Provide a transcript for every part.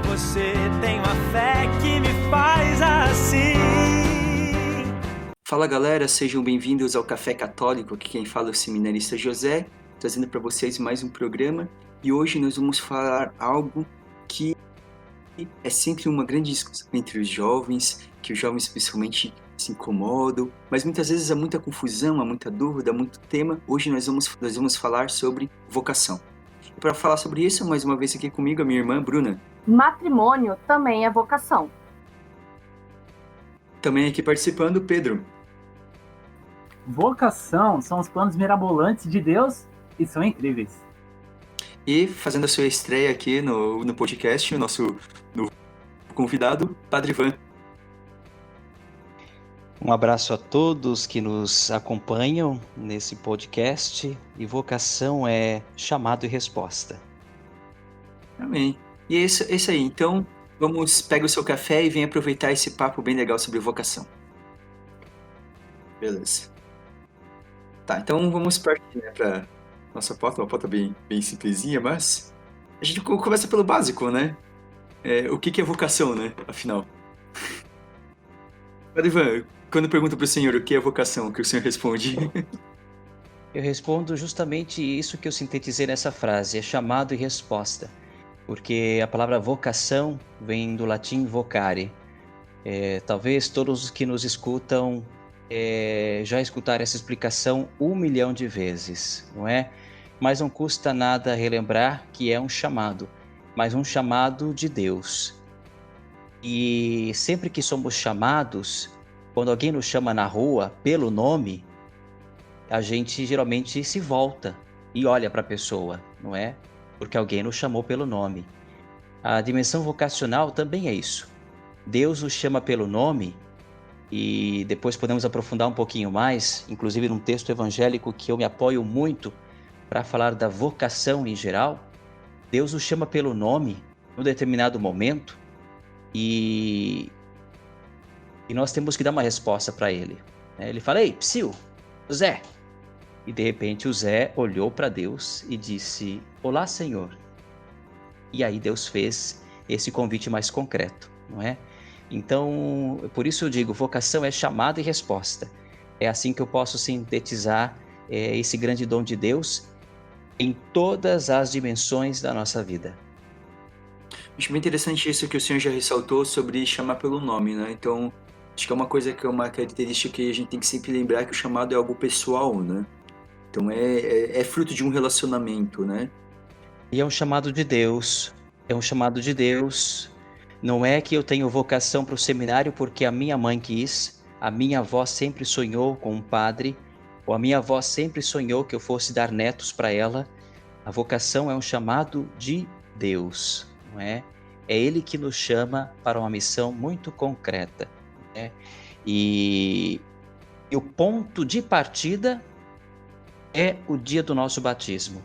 você, tenho a fé que me faz assim. Fala galera, sejam bem-vindos ao Café Católico, aqui quem fala é o seminarista José, trazendo para vocês mais um programa, e hoje nós vamos falar algo que é sempre uma grande discussão entre os jovens, que os jovens principalmente se incomodam, mas muitas vezes há muita confusão, há muita dúvida, há muito tema. Hoje nós vamos falar sobre vocação. E para falar sobre isso, mais uma vez aqui comigo a minha irmã Bruna. Matrimônio também é vocação. Também aqui participando, Pedro. Vocação são os planos mirabolantes de Deus e são incríveis. E fazendo a sua estreia aqui no podcast, o nosso novo convidado, Padre Ivan. Um abraço a todos que nos acompanham nesse podcast. E vocação é chamado e resposta. Amém. E é isso aí. Então, pega o seu café e vem aproveitar esse papo bem legal sobre vocação. Beleza. Tá, então vamos partir, né, para nossa pauta, uma pauta bem simplesinha, mas a gente começa pelo básico, né? O que é vocação, né? Afinal. Padre Ivan, quando pergunto para o senhor o que é vocação, o que o senhor responde? Eu respondo justamente isso que eu sintetizei nessa frase, é chamado e resposta. Porque a palavra vocação vem do latim vocare. Talvez todos os que nos escutam já escutaram essa explicação 1 milhão de vezes, não é? Mas não custa nada relembrar que é um chamado, mas um chamado de Deus. E sempre que somos chamados, quando alguém nos chama na rua pelo nome, a gente geralmente se volta e olha para a pessoa, não é? Porque alguém nos chamou pelo nome. A dimensão vocacional também é isso. Deus nos chama pelo nome. E depois podemos aprofundar um pouquinho mais, inclusive num texto evangélico que eu me apoio muito para falar da vocação em geral. Deus nos chama pelo nome num determinado momento e nós temos que dar uma resposta para ele. Ele fala: "Ei, Psyu, Zé." E de repente o Zé olhou para Deus e disse: "Olá, Senhor." E aí Deus fez esse convite mais concreto, não é? Então, por isso eu digo, vocação é chamado e resposta. É assim que eu posso sintetizar esse grande dom de Deus em todas as dimensões da nossa vida. Acho bem interessante isso que o senhor já ressaltou sobre chamar pelo nome, né? Então, acho que é uma coisa que é uma característica que a gente tem que sempre lembrar, que o chamado é algo pessoal, né? Então, é fruto de um relacionamento, né? E é um chamado de Deus, Não é que eu tenho vocação para o seminário porque a minha mãe quis, a minha avó sempre sonhou com um padre, ou a minha avó sempre sonhou que eu fosse dar netos para ela. A vocação é um chamado de Deus, não é? É Ele que nos chama para uma missão muito concreta, né? E o ponto de partida é o dia do nosso batismo.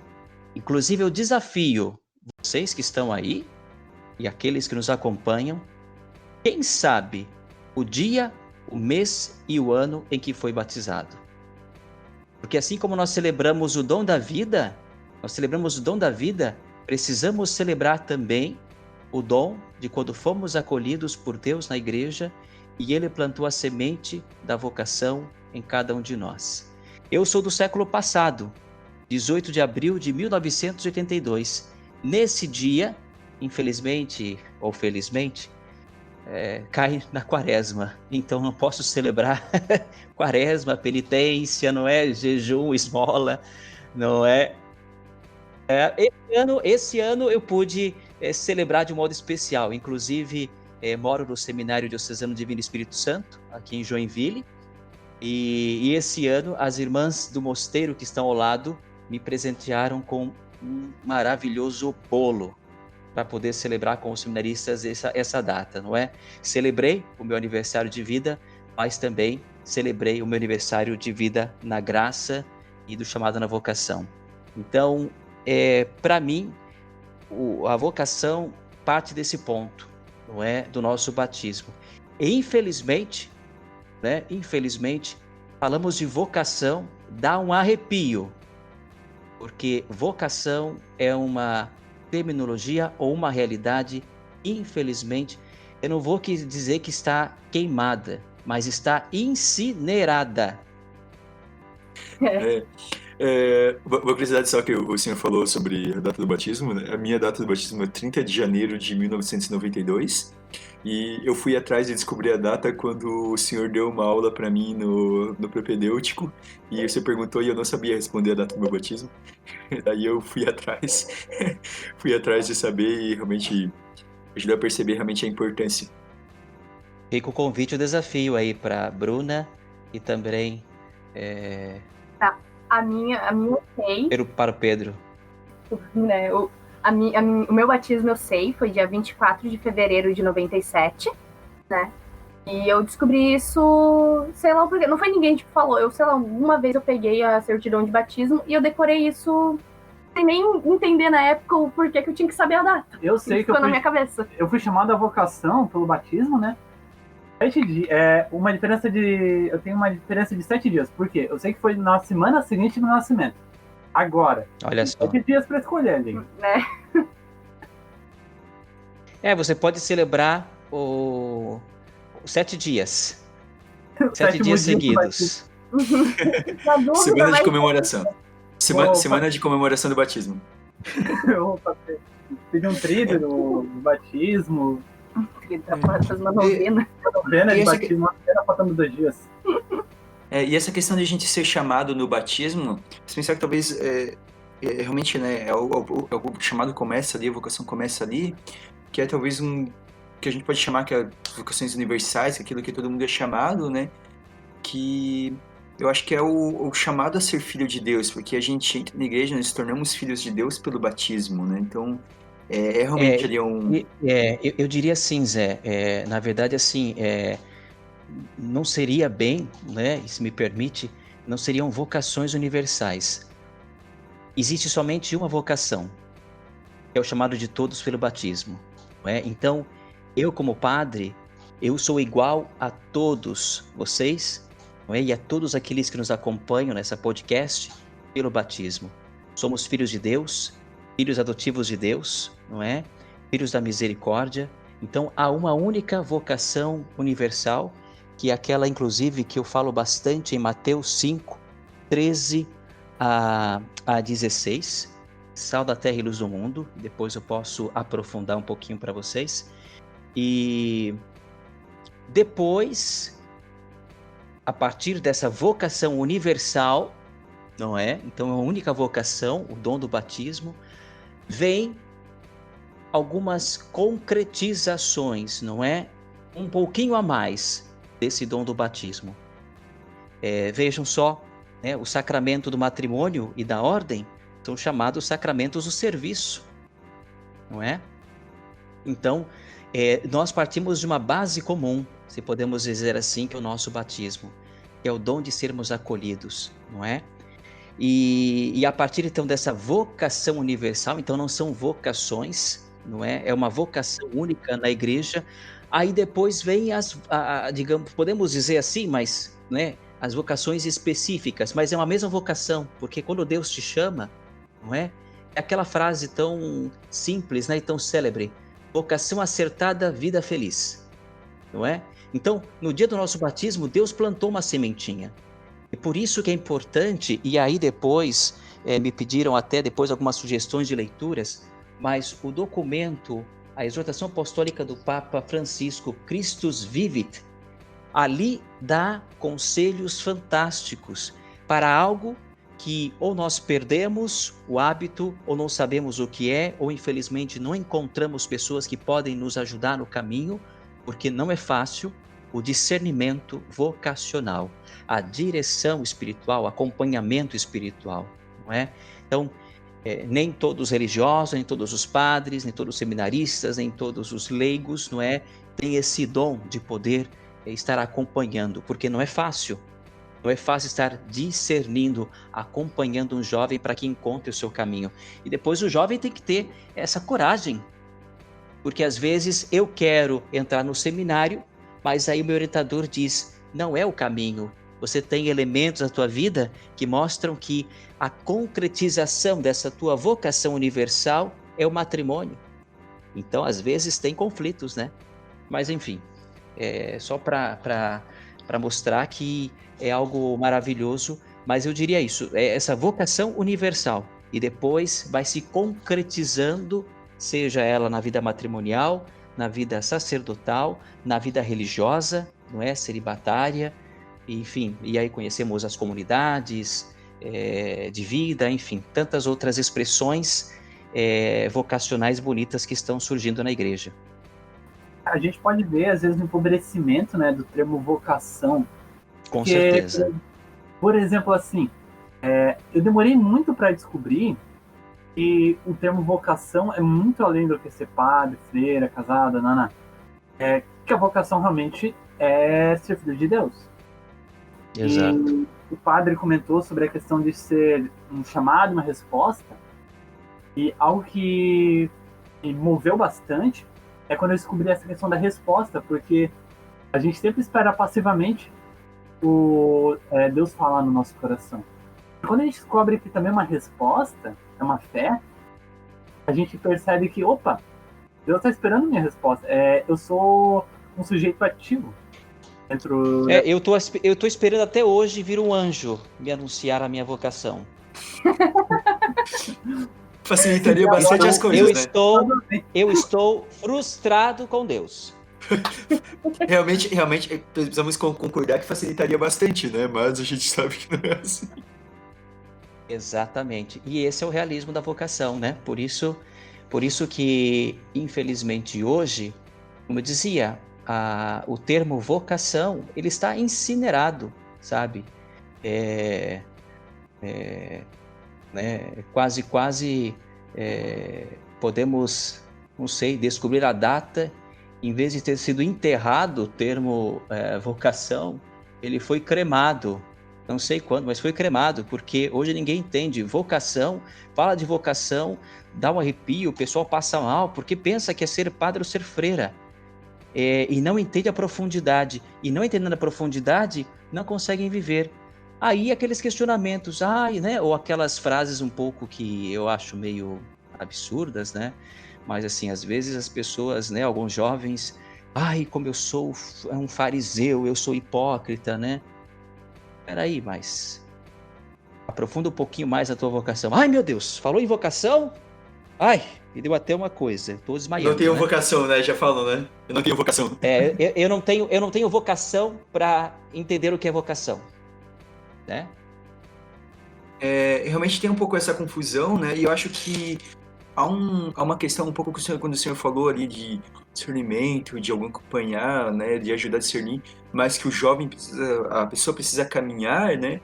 Inclusive eu desafio vocês que estão aí e aqueles que nos acompanham, quem sabe o dia, o mês e o ano em que foi batizado. Porque assim como nós celebramos o dom da vida, precisamos celebrar também o dom de quando fomos acolhidos por Deus na igreja e Ele plantou a semente da vocação em cada um de nós. Eu sou do século passado, 18 de abril de 1982. Nesse dia, infelizmente ou felizmente, cai na quaresma. Então não posso celebrar quaresma, penitência, não é? Jejum, esmola, não é? Esse ano eu pude celebrar de um modo especial. Inclusive, moro no Seminário Diocesano Divino Espírito Santo, aqui em Joinville. E esse ano, as irmãs do mosteiro que estão ao lado me presentearam com um maravilhoso bolo para poder celebrar com os seminaristas essa data, não é? Celebrei o meu aniversário de vida, mas também celebrei o meu aniversário de vida na graça e do chamado na vocação. Então, para mim, a vocação parte desse ponto, não é? Do nosso batismo. E infelizmente, falamos de vocação, dá um arrepio, porque vocação é uma terminologia ou uma realidade infelizmente, eu não vou dizer que está queimada, mas está incinerada. Uma curiosidade só que o senhor falou sobre a data do batismo, né? A minha data do batismo é 30 de janeiro de 1992 e eu fui atrás de descobrir a data quando o senhor deu uma aula para mim no propedêutico e você perguntou e eu não sabia responder a data do meu batismo. Daí eu fui atrás, fui atrás de saber e realmente ajudou a perceber realmente a importância. Fica o convite e o desafio aí para Bruna e também A minha eu sei, para o Pedro. né? O meu batismo eu sei, foi dia 24 de fevereiro de 97, né? E eu descobri isso, sei lá porque. Não foi ninguém que falou. Eu, sei lá, uma vez eu peguei a certidão de batismo e eu decorei isso sem nem entender na época o porquê que eu tinha que saber a data. Eu sei que ficou na minha cabeça. eu fui chamado à vocação pelo batismo, né? 7 dias. Eu tenho uma diferença de 7 dias. Por quê? Eu sei que foi na semana seguinte do nascimento. Agora. Olha só. 7 dias para escolher, gente. Né? Você pode celebrar os 7 dias. 7 Sétimo dias dia do seguidos. Na dúvida, Semana de mas- comemoração. Semana de comemoração do batismo. Eu fiz um tríduo no batismo. Essas novenas. Novena E de essa batismo, uma novena faltando 2 dias. E essa questão de a gente ser chamado no batismo, você pensar que talvez realmente, né, o chamado começa ali, a vocação começa ali, que é talvez que a gente pode chamar que é vocações universais, aquilo que todo mundo é chamado, né, que eu acho que é o chamado a ser filho de Deus, porque a gente entra na igreja, nós nos tornamos filhos de Deus pelo batismo, né, então realmente ali Eu diria assim, Zé, na verdade, assim, não seria bem, né, se me permite, não seriam vocações universais. Existe somente uma vocação, que é o chamado de todos pelo batismo. Não é? Então, eu como padre, eu sou igual a todos vocês, não é? E a todos aqueles que nos acompanham nessa podcast pelo batismo. Somos filhos de Deus, filhos adotivos de Deus, não é? Filhos da misericórdia. Então, há uma única vocação universal, que é aquela, inclusive, que eu falo bastante em Mateus 5, 13 a 16, sal da terra e luz do mundo. Depois eu posso aprofundar um pouquinho para vocês. E depois, a partir dessa vocação universal, não é? Então, é a única vocação, o dom do batismo, vem algumas concretizações, não é? Um pouquinho a mais desse dom do batismo. Vejam só, né? O sacramento do matrimônio e da ordem são chamados sacramentos do serviço, não é? Então, nós partimos de uma base comum, se podemos dizer assim, que é o nosso batismo, que é o dom de sermos acolhidos, não é? E a partir então dessa vocação universal, então não são vocações, não é? É uma vocação única na igreja. Aí depois vem digamos, podemos dizer assim, mas, né, as vocações específicas, mas é uma mesma vocação, porque quando Deus te chama, não é? É aquela frase tão simples, né, e tão célebre: vocação acertada, vida feliz, não é? Então, no dia do nosso batismo, Deus plantou uma sementinha. E por isso que é importante, e aí depois me pediram até depois algumas sugestões de leituras, mas o documento, a exortação apostólica do Papa Francisco, Christus Vivit, ali dá conselhos fantásticos para algo que ou nós perdemos o hábito, ou não sabemos o que é, ou infelizmente não encontramos pessoas que podem nos ajudar no caminho, porque não é fácil o discernimento vocacional, a direção espiritual, o acompanhamento espiritual, não é? Então, nem todos os religiosos, nem todos os padres, nem todos os seminaristas, nem todos os leigos, não é? Tem esse dom de poder estar acompanhando, porque não é fácil. Não é fácil estar discernindo, acompanhando um jovem para que encontre o seu caminho. E depois o jovem tem que ter essa coragem, porque às vezes eu quero entrar no seminário, mas aí o meu orientador diz: não é o caminho. Você tem elementos na tua vida que mostram que a concretização dessa tua vocação universal é o matrimônio. Então, às vezes, tem conflitos, né? Mas, enfim, só para mostrar que é algo maravilhoso, mas eu diria isso, essa vocação universal, e depois vai se concretizando, seja ela na vida matrimonial, na vida sacerdotal, na vida religiosa, não é? Celibatária, enfim, e aí conhecemos as comunidades de vida, enfim, tantas outras expressões vocacionais bonitas que estão surgindo na igreja. A gente pode ver, às vezes, o empobrecimento, né, do termo vocação. Com certeza. Por exemplo, assim, eu demorei muito para descobrir que o termo vocação é muito além do que ser padre, freira, casada, naná. Que a vocação realmente é ser filho de Deus. Exato. E o padre comentou sobre a questão de ser um chamado, uma resposta, e algo que me moveu bastante é quando eu descobri essa questão da resposta, porque a gente sempre espera passivamente Deus falar no nosso coração. E quando a gente descobre que também é uma resposta, é uma fé, a gente percebe que, opa, Deus está esperando minha resposta. Eu sou um sujeito ativo. Eu tô esperando até hoje vir um anjo me anunciar a minha vocação. Facilitaria bastante as coisas, Eu estou frustrado com Deus. Realmente, precisamos concordar que facilitaria bastante, né? Mas a gente sabe que não é assim. Exatamente. E esse é o realismo da vocação, né? Por isso que, infelizmente, hoje, como eu dizia, o termo vocação, ele está incinerado, sabe? Quase podemos, não sei, descobrir a data. Em vez de ter sido enterrado o termo vocação, ele foi cremado. Não sei quando, mas foi cremado, porque hoje ninguém entende. Vocação, fala de vocação, dá um arrepio, o pessoal passa mal, porque pensa que é ser padre ou ser freira. E não entende a profundidade. E não entendendo a profundidade, não conseguem viver. Aí aqueles questionamentos, né? Ou aquelas frases um pouco que eu acho meio absurdas, né? Mas assim, às vezes as pessoas, né? Alguns jovens, como eu sou um fariseu, eu sou hipócrita, né? Peraí, mas aprofunda um pouquinho mais a tua vocação. Ai, meu Deus, falou em vocação? Me deu até uma coisa, tô desmaiando. Não tenho vocação, né? Já falou, né? Eu não tenho vocação. Eu não tenho vocação para entender o que é vocação, né? Realmente tem um pouco essa confusão, né? E eu acho que há uma questão um pouco quando o senhor falou ali de discernimento, de alguém acompanhar, né? De ajudar a discernir, mas que a pessoa precisa caminhar, né?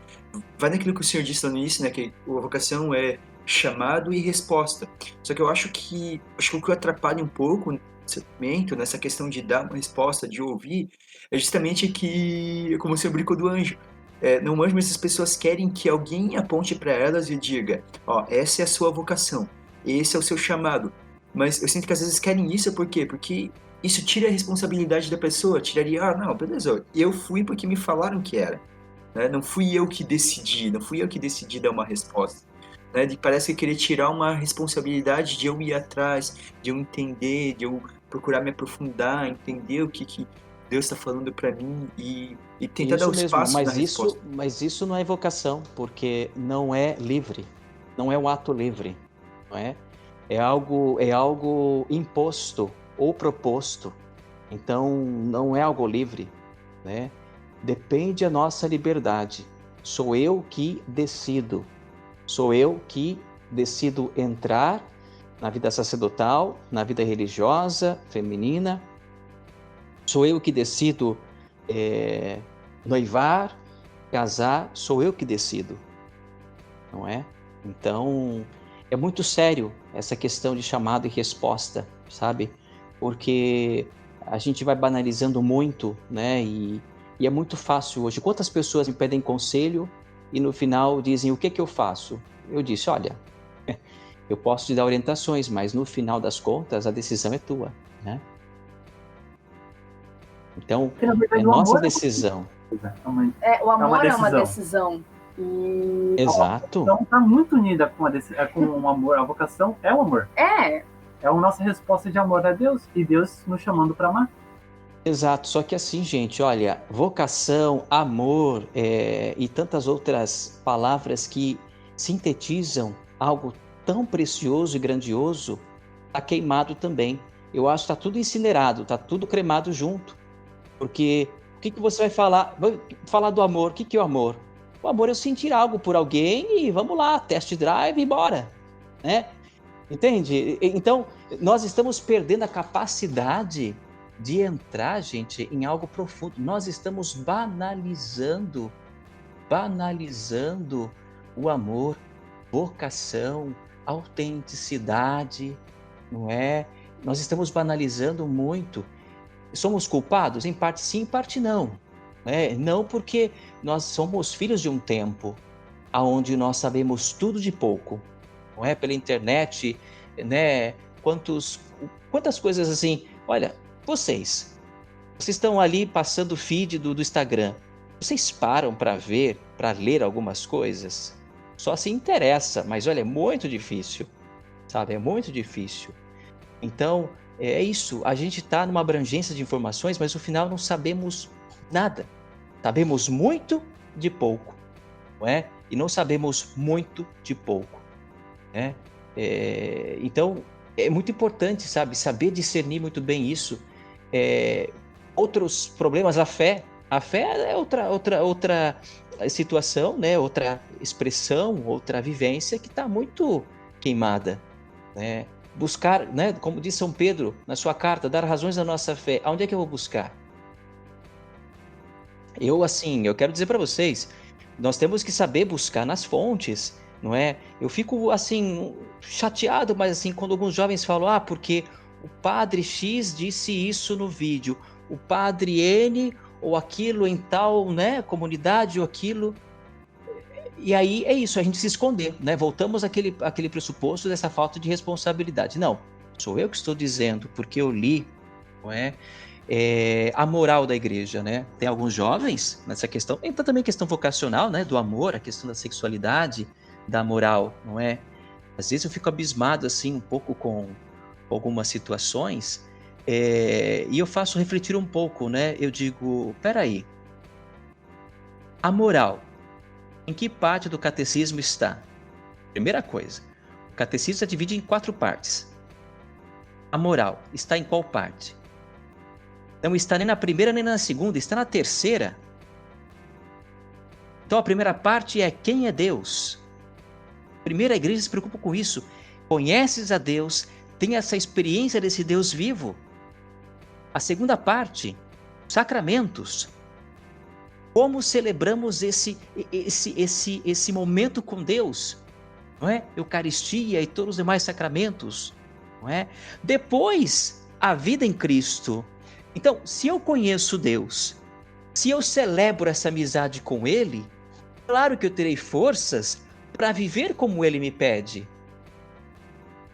Vai naquilo que o senhor disse lá no início, né? Que a vocação é chamado e resposta. Só que eu acho que o que atrapalha um pouco nesse momento, nessa questão de dar uma resposta, de ouvir, é justamente que, como o senhor brincou do anjo, não anjo, mas as pessoas querem que alguém aponte para elas e diga, essa é a sua vocação, esse é o seu chamado. Mas eu sinto que às vezes querem isso, por quê? Porque isso tira a responsabilidade da pessoa, tiraria, não, beleza, eu fui porque me falaram que era. Né? Não fui eu que decidi dar uma resposta. Né? Parece querer tirar uma responsabilidade de eu ir atrás, de eu entender, de eu procurar me aprofundar, entender o que Deus está falando para mim e tentar dar os passos na resposta. Mas isso não é vocação, porque não é livre, não é um ato livre, não é? É algo imposto ou proposto, então não é algo livre, né? Depende da nossa liberdade. Sou eu que decido entrar na vida sacerdotal, na vida religiosa, feminina. Sou eu que decido noivar, casar, sou eu que decido, não é? Então, é muito sério essa questão de chamado e resposta, sabe? Porque a gente vai banalizando muito, né? E é muito fácil hoje. Quantas pessoas me pedem conselho e no final dizem, o que eu faço? Eu disse, olha, eu posso te dar orientações, mas no final das contas, a decisão é tua, né? Então, é nossa decisão. O amor é uma decisão. Exato. Então está muito unida com o amor. A vocação é o amor. É a nossa resposta de amor a Deus e Deus nos chamando para amar. Exato, só que assim, gente, olha, vocação, amor e tantas outras palavras que sintetizam algo tão precioso e grandioso, está queimado também. Eu acho que está tudo incinerado, está tudo cremado junto. Porque o que você vai falar? Vai falar do amor, o que é o amor? O amor é eu sentir algo por alguém e vamos lá, test drive e bora, né? Entende? Então, nós estamos perdendo a capacidade de entrar, gente, em algo profundo. Nós estamos banalizando o amor, vocação, autenticidade, não é? Nós estamos banalizando muito. Somos culpados? Em parte sim, em parte não. Não porque nós somos filhos de um tempo onde nós sabemos tudo de pouco. Não é? Pela internet, né? Quantas coisas assim. Olha, vocês estão ali passando o feed do Instagram. Vocês param para ver, para ler algumas coisas? Só se interessa, mas olha, é muito difícil, sabe? É muito difícil. Então, é isso. A gente está numa abrangência de informações, mas no final não sabemos nada. Sabemos muito de pouco, não é? E não sabemos muito de pouco, né? Então, é muito importante, sabe? Saber discernir muito bem isso. Outros problemas, a fé é outra situação, né? Outra expressão, outra vivência que está muito queimada, né? Buscar, né? Como diz São Pedro na sua carta, dar razões à nossa fé. Aonde é que eu vou buscar? Eu quero dizer para vocês, nós temos que saber buscar nas fontes, não é? Eu fico assim chateado, mas assim quando alguns jovens falam, porque o padre X disse isso no vídeo, o padre N ou aquilo em tal, né, comunidade ou aquilo. E aí é isso, a gente se esconder, né? Voltamos àquele pressuposto dessa falta de responsabilidade. Não, sou eu que estou dizendo, porque eu li, não é? A moral da igreja, né? Tem alguns jovens nessa questão, entra também a questão vocacional, né? Do amor, a questão da sexualidade, da moral, não é? Às vezes eu fico abismado assim um pouco com algumas situações e eu faço refletir um pouco, né? Eu digo, peraí, a moral, em que parte do catecismo está? Primeira coisa, o catecismo se divide em 4 partes. A moral está em qual parte? Não está nem na primeira nem na segunda, está na terceira. Então a primeira parte é quem é Deus. Primeiro a igreja se preocupa com isso. Conheces a Deus, tem essa experiência desse Deus vivo. A segunda parte, sacramentos. Como celebramos esse momento com Deus, não é? Eucaristia e todos os demais sacramentos, não é? Depois, a vida em Cristo. Então, se eu conheço Deus, se eu celebro essa amizade com Ele, claro que eu terei forças para viver como Ele me pede.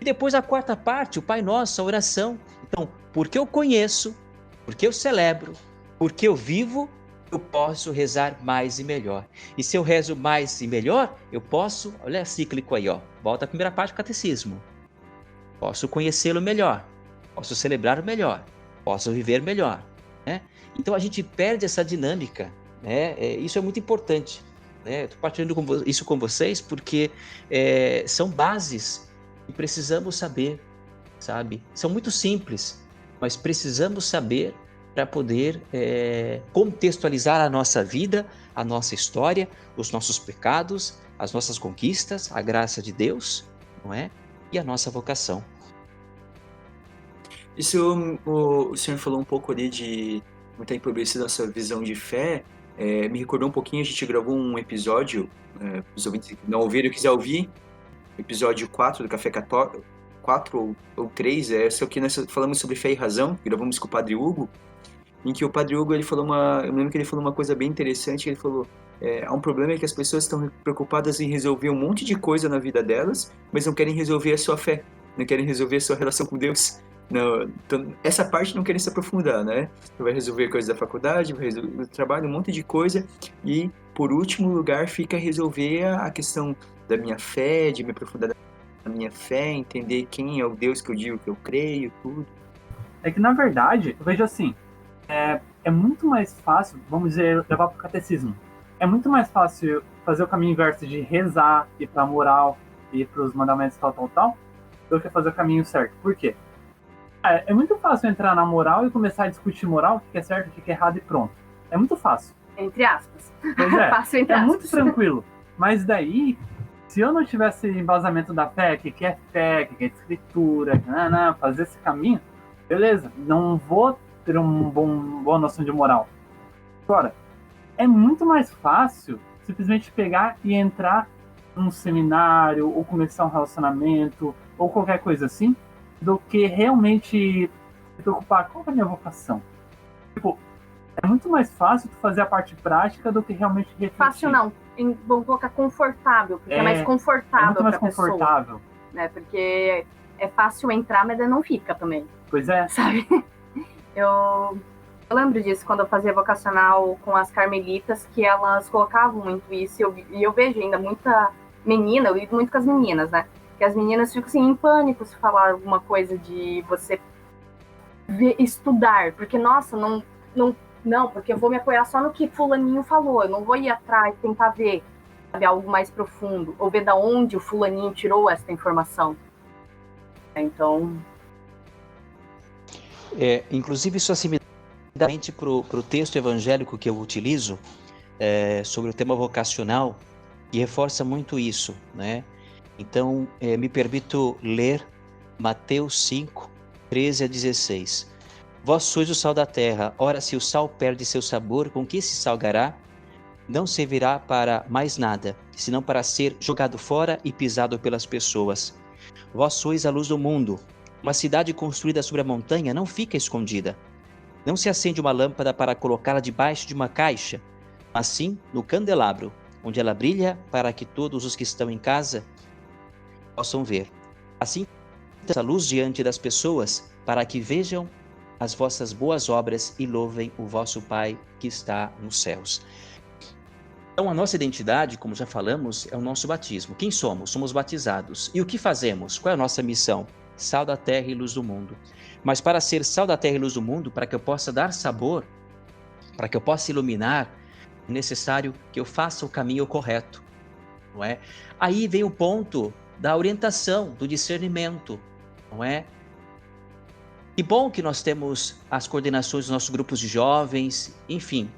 E depois a quarta parte, o Pai Nosso, a oração. Então, porque eu conheço, porque eu celebro, porque eu vivo, eu posso rezar mais e melhor. E se eu rezo mais e melhor, eu posso, olha cíclico aí, volta à primeira parte do catecismo. Posso conhecê-lo melhor, posso celebrar melhor, posso viver melhor, né? Então a gente perde essa dinâmica, né? Isso é muito importante, né? Estou partilhando isso com vocês porque são bases que precisamos saber, sabe? São muito simples, mas precisamos saber para poder contextualizar a nossa vida, a nossa história, os nossos pecados, as nossas conquistas, a graça de Deus, não é? E a nossa vocação. Isso, o senhor falou um pouco ali de muita empobrecido da sua visão de fé, me recordou um pouquinho, a gente gravou um episódio, os ouvintes que não ouviram, quiser ouvir, episódio 4 do Café Católico, 4 ou 3, esse aqui nós falamos sobre fé e razão, gravamos com o Padre Hugo, em que o Padre Hugo, ele falou eu lembro que ele falou uma coisa bem interessante, ele falou, há um problema que as pessoas estão preocupadas em resolver um monte de coisa na vida delas, mas não querem resolver a sua fé, não querem resolver a sua relação com Deus. Não, então, essa parte não querem se aprofundar, né? Vai resolver coisas da faculdade, vai resolver do trabalho, um monte de coisa, e por último lugar fica resolver a questão da minha fé, de me aprofundar minha fé, entender quem é o Deus que eu digo que eu creio, tudo. É que, na verdade, eu vejo assim, é muito mais fácil, vamos dizer, levar para o catecismo. É muito mais fácil fazer o caminho inverso de rezar, ir para a moral, ir para os mandamentos tal, do que fazer o caminho certo. Por quê? É muito fácil entrar na moral e começar a discutir moral, o que é certo, o que é errado e pronto. É muito fácil. Entre aspas. Pois é, Fácil entre é aspas. muito tranquilo. Mas daí, se eu não tivesse embasamento da fé, o que é fé, o que é escritura, fazer esse caminho, beleza, não vou ter uma boa noção de moral. Agora, é muito mais fácil simplesmente pegar e entrar num seminário, ou começar um relacionamento, ou qualquer coisa assim, do que realmente se preocupar com a minha vocação. Tipo, é muito mais fácil tu fazer a parte prática do que realmente refletir. Fácil não. Vamos colocar confortável, porque é mais confortável muito mais pra confortável. pessoa. Né? Porque é fácil entrar, mas não fica também. Pois é. Sabe? Eu lembro disso quando eu fazia vocacional com as carmelitas, que elas colocavam muito isso. E eu vejo ainda muita menina, eu lido muito com as meninas, né? Que as meninas ficam assim, em pânico se falar alguma coisa de você estudar. Porque, nossa, não, porque eu vou me apoiar só no que fulaninho falou. Eu não vou ir atrás, tentar ver, sabe, algo mais profundo. Ou ver da onde o fulaninho tirou essa informação. Então... Inclusive, isso assimiladamente para o texto evangélico que eu utilizo, sobre o tema vocacional, que reforça muito isso, né? Então, me permito ler Mateus 5, 13 a 16. Vós sois o sal da terra. Ora, se o sal perde seu sabor, com que se salgará? Não servirá para mais nada, senão para ser jogado fora e pisado pelas pessoas. Vós sois a luz do mundo. Uma cidade construída sobre a montanha não fica escondida. Não se acende uma lâmpada para colocá-la debaixo de uma caixa, mas sim no candelabro, onde ela brilha para que todos os que estão em casa possam ver. Assim, a luz diante das pessoas, para que vejam as vossas boas obras e louvem o vosso Pai que está nos céus. Então, a nossa identidade, como já falamos, é o nosso batismo. Quem somos? Somos batizados. E o que fazemos? Qual é a nossa missão? Sal da terra e luz do mundo. Mas para ser sal da terra e luz do mundo, para que eu possa dar sabor, para que eu possa iluminar, é necessário que eu faça o caminho correto, não é? Aí vem o ponto da orientação, do discernimento, não é? Que bom que nós temos as coordenações dos nossos grupos de jovens, enfim.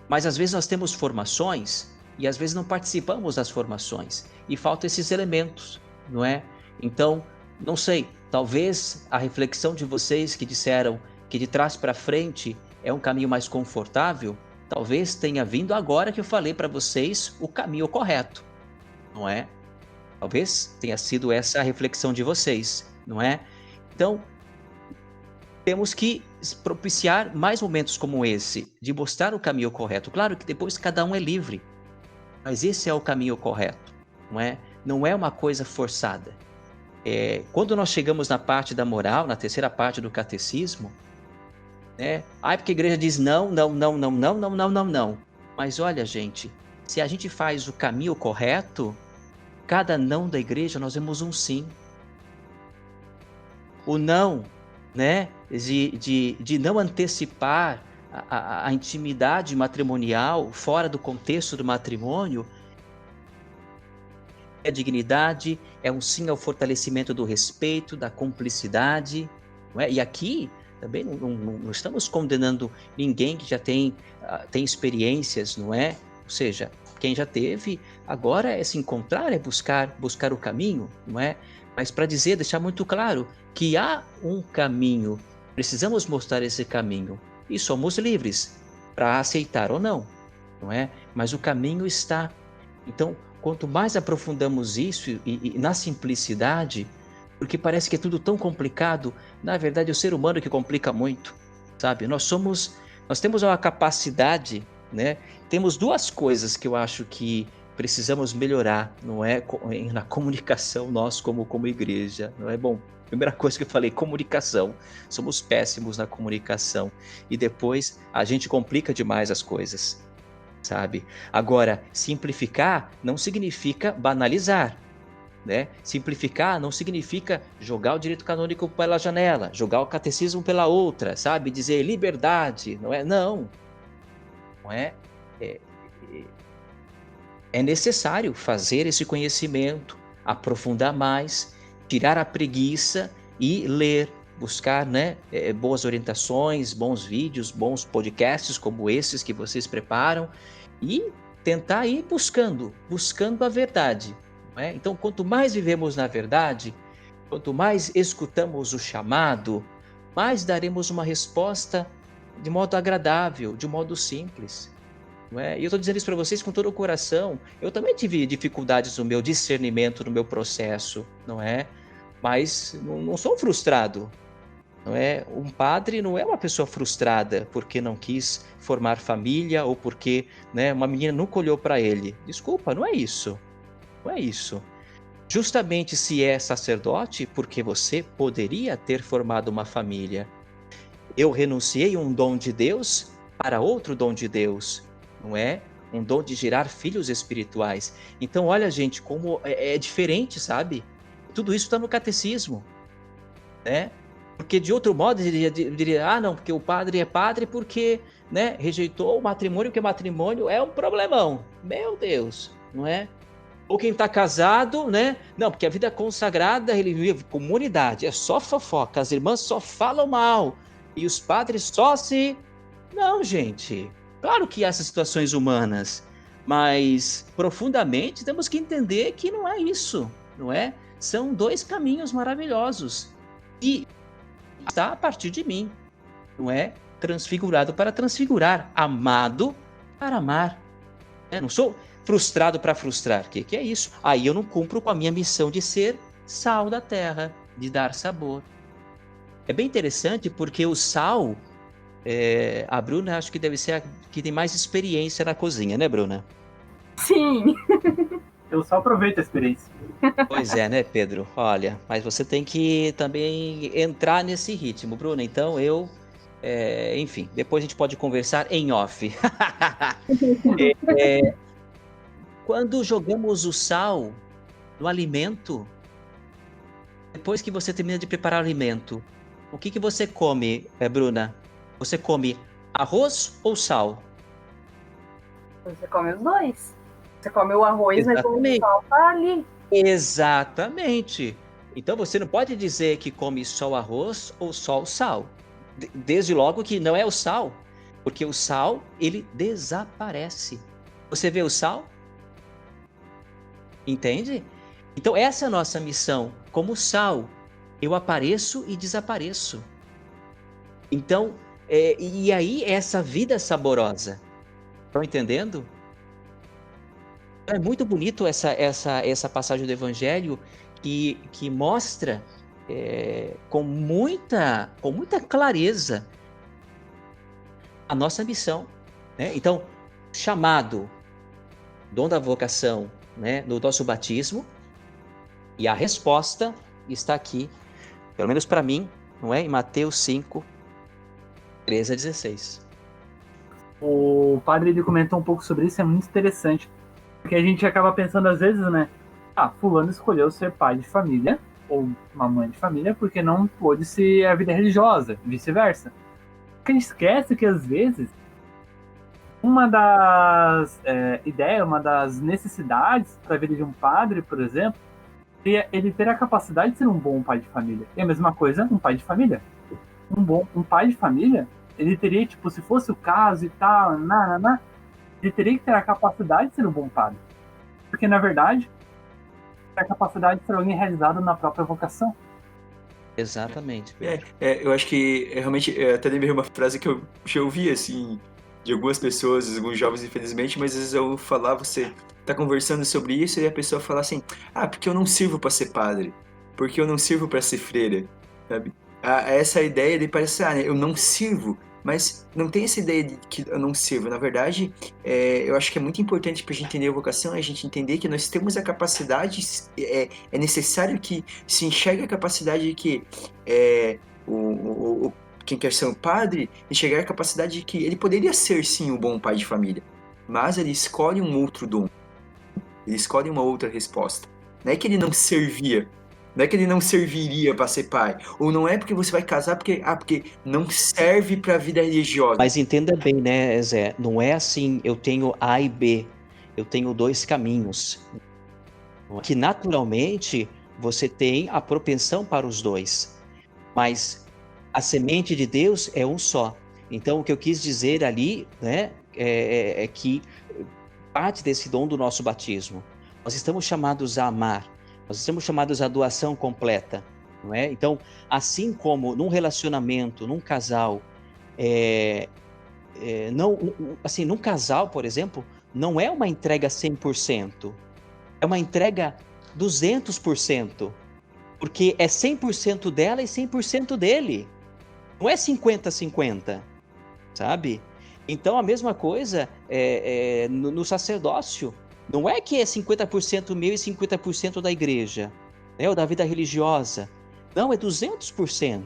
Mas às vezes nós temos formações e às vezes não participamos das formações. E faltam esses elementos, não é? Então, não sei, talvez a reflexão de vocês que disseram que de trás para frente é um caminho mais confortável, talvez tenha vindo agora que eu falei para vocês o caminho correto, não é? Talvez tenha sido essa a reflexão de vocês, não é? Então, temos que propiciar mais momentos como esse, de mostrar o caminho correto. Claro que depois cada um é livre, mas esse é o caminho correto, não é? Não é uma coisa forçada. Quando nós chegamos na parte da moral, na terceira parte do catecismo, né? Porque a igreja diz não. Mas olha, gente, se a gente faz o caminho correto, cada não da igreja nós vemos um sim. O não, né, de não antecipar a intimidade matrimonial fora do contexto do matrimônio, a dignidade, é um sim ao fortalecimento do respeito, da cumplicidade, não é? E aqui também não estamos condenando ninguém que já tem experiências, não é? Ou seja, quem já teve, agora é se encontrar, é buscar o caminho, não é? Mas para deixar muito claro que há um caminho, precisamos mostrar esse caminho e somos livres para aceitar ou não é? Mas o caminho está. Então, quanto mais aprofundamos isso e na simplicidade, porque parece que é tudo tão complicado, na verdade é o ser humano que complica muito, sabe? Nós temos uma capacidade, né? Temos duas coisas que eu acho que precisamos melhorar, não é? Na comunicação, nós como igreja, não é? Bom, primeira coisa que eu falei, comunicação. Somos péssimos na comunicação e depois a gente complica demais as coisas, sabe? Agora, simplificar não significa banalizar, né? Simplificar não significa jogar o direito canônico pela janela, jogar o catecismo pela outra, sabe? Dizer liberdade, não é? Não. Não é? É necessário fazer esse conhecimento, aprofundar mais, tirar a preguiça e ler, buscar, né, boas orientações, bons vídeos, bons podcasts como esses que vocês preparam e tentar ir buscando a verdade. Não é? Então, quanto mais vivemos na verdade, quanto mais escutamos o chamado, mais daremos uma resposta de modo agradável, de modo simples. Não é? E eu estou dizendo isso para vocês com todo o coração. Eu também tive dificuldades no meu discernimento, no meu processo, não é? Mas não sou frustrado, não é? Um padre não é uma pessoa frustrada porque não quis formar família ou porque, né, uma menina nunca olhou para ele. Desculpa, não é isso. Não é isso. Justamente se é sacerdote, porque você poderia ter formado uma família. Eu renunciei a um dom de Deus para outro dom de Deus. Não é? Um dom de gerar filhos espirituais. Então, olha, gente, como é diferente, sabe? Tudo isso está no catecismo, né? Porque de outro modo, eu diria, não, porque o padre é padre porque, né, rejeitou o matrimônio, porque matrimônio é um problemão. Meu Deus, não é? Ou quem está casado, né? Não, porque a vida consagrada, ele vive comunidade, é só fofoca, as irmãs só falam mal e os padres só se... Não, gente... Claro que há essas situações humanas, mas profundamente temos que entender que não é isso, não é? São dois caminhos maravilhosos e está a partir de mim, não é? Transfigurado para transfigurar, amado para amar. Não sou frustrado para frustrar, que é isso? Aí eu não cumpro com a minha missão de ser sal da terra, de dar sabor. É bem interessante porque o sal... a Bruna acho que deve ser a que tem mais experiência na cozinha, né, Bruna? Sim. Eu só aproveito a experiência. Pois é, né, Pedro? Olha, mas você tem que também entrar nesse ritmo, Bruna. Então enfim, depois a gente pode conversar em off. Quando jogamos o sal no alimento, depois que você termina de preparar o alimento, o que você come, Bruna? Você come arroz ou sal? Você come os dois. Você come o arroz, mas o sal tá ali. Exatamente. Então você não pode dizer que come só o arroz ou só o sal. Desde logo que não é o sal, porque o sal, ele desaparece. Você vê o sal? Entende? Então essa é a nossa missão. Como sal, eu apareço e desapareço. Então, e aí essa vida saborosa. Estão entendendo? É muito bonito essa passagem do Evangelho que mostra com muita clareza a nossa missão, né? Então, chamado, dom da vocação, né, no nosso batismo, e a resposta está aqui, pelo menos para mim, não é? Em Mateus 5, 13 a 16. O padre ele comentou um pouco sobre isso, é muito interessante. Porque a gente acaba pensando às vezes, né? Fulano escolheu ser pai de família ou uma mãe de família porque não pôde ser a vida religiosa, vice-versa. Porque a gente esquece que às vezes uma das ideias, uma das necessidades para a vida de um padre, por exemplo, é ele ter a capacidade de ser um bom pai de família. E a mesma coisa, um pai de família. Um pai de família, ele teria, tipo, se fosse o caso e tal, ele teria que ter a capacidade de ser um bom padre. Porque, na verdade, é a capacidade de ser alguém realizado na própria vocação. Exatamente. Eu acho que realmente, até lembrei uma frase que eu já ouvi, assim, de algumas pessoas, alguns jovens, infelizmente, mas às vezes eu falar, você tá conversando sobre isso e a pessoa fala assim, porque eu não sirvo para ser padre, porque eu não sirvo para ser freira, sabe? Essa ideia, ele parece, eu não sirvo, mas não tem essa ideia de que eu não sirvo. Na verdade, eu acho que é muito importante para a gente entender a vocação, a gente entender que nós temos a capacidade, é necessário que se enxergue a capacidade de que quem quer ser um padre, enxergar a capacidade de que ele poderia ser, sim, um bom pai de família, mas ele escolhe um outro dom, ele escolhe uma outra resposta. Não é que ele não servia. Não é que ele não serviria para ser pai. Ou não é porque você vai casar porque não serve para a vida religiosa. Mas entenda bem, né, Zé? Não é assim, eu tenho A e B. Eu tenho 2 caminhos. Que naturalmente você tem a propensão para os 2. Mas a semente de Deus é um só. Então, o que eu quis dizer ali, né, é que parte desse dom do nosso batismo. Nós estamos chamados a amar. Nós estamos chamados à doação completa, não é? Então, assim como num relacionamento, num casal, assim, num casal, por exemplo, não é uma entrega 100%, é uma entrega 200%, porque é 100% dela e 100% dele, não é 50-50, sabe? Então, a mesma coisa no sacerdócio. Não é que é 50% meu e 50% da igreja, né, ou da vida religiosa. Não, é 200%.